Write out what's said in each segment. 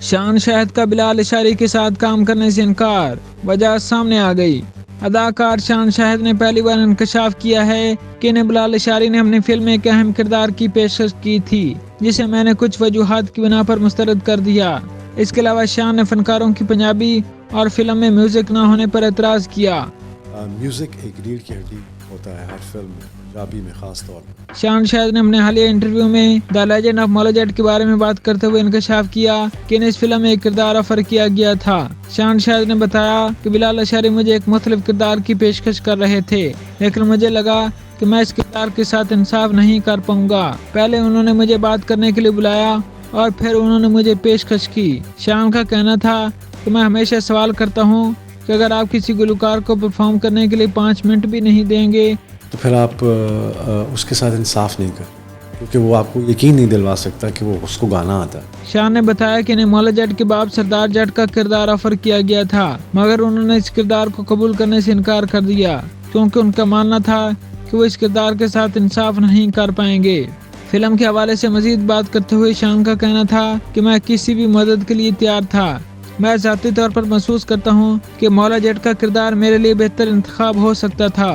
शान शाहिद का बिलाल इशारी के साथ काम करने से इनकार, वजह सामने आ गई। अदाकार शान शाहिद ने पहली बार इंकशाफ किया है कि इन्हें बिलाल इशारी ने अपनी फिल्म में एक अहम किरदार की पेशकश की थी, जिसे मैंने कुछ वजूहात की बिना पर मुस्तरद कर दिया। इसके अलावा शान ने फनकारों की पंजाबी और फिल्म में म्यूजिक न होने पर एतराज किया। म्यूजिक एक रीढ़ की हड्डी होता है हर फिल्म में, पंजाबी में खास तौर पर। शान शाहिद ने अपने हालिया इंटरव्यू में the legend of Maula Jatt के बारे में बात करते हुए इंकशाफ किया कि इन्हें इस फिल्म में एक किरदार ऑफर किया गया था। शान शाहिद ने बताया कि बिलाल इशारी मुझे एक मुख्तलिफ किरदार की पेशकश कर रहे थे, लेकिन मुझे लगा कि मैं इस किरदार के साथ इंसाफ नहीं कर पाऊंगा। पहले उन्होंने मुझे बात करने के लिए बुलाया और फिर उन्होंने मुझे पेशकश की। शान का कहना था कि मैं हमेशा सवाल करता हूँ कि अगर आप किसी गुलकार को परफॉर्म करने के लिए 5 मिनट भी नहीं देंगे तो फिर आप उसके साथ इंसाफ नहीं कर, क्योंकि वो आपको यकीन नहीं दिलवा सकता कि वो उसको गाना आता है। शान ने बताया कि इन्हें मौला जट के बाप सरदार जट का किरदार ऑफर किया गया था, मगर उन्होंने इस किरदार को कबूल करने से इनकार कर दिया क्योंकि उनका मानना था कि वो इस किरदार के साथ इंसाफ नहीं कर पाएंगे। फिल्म के हवाले से मजीद बात करते हुए शान का कहना था कि मैं किसी भी मदद के लिए तैयार था। मैं ज़ाती तौर पर महसूस करता हूँ कि मौला जट का किरदार मेरे लिए बेहतर इंतखाब हो सकता था,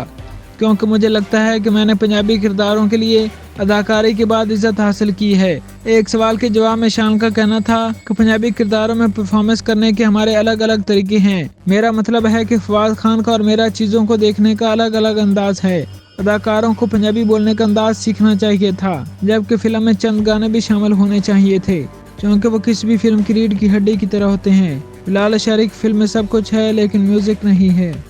क्योंकि मुझे लगता है कि मैंने पंजाबी किरदारों के लिए अदाकारी के बाद इज्जत हासिल की है। एक सवाल के जवाब में शान का कहना था कि पंजाबी किरदारों में परफॉर्मेंस करने के हमारे अलग अलग तरीके हैं। मेरा मतलब है कि फवाद खान का और मेरा चीज़ों को देखने का अलग अलग अंदाज है। अदाकारों को पंजाबी बोलने का अंदाज सीखना चाहिए था, जबकि फिल्म में चंद गाने भी शामिल होने चाहिए थे, क्योंकि वो किसी भी फिल्म की रीढ़ की हड्डी की तरह होते हैं। बिलाल इशारी की फिल्म में सब कुछ है लेकिन म्यूजिक नहीं है।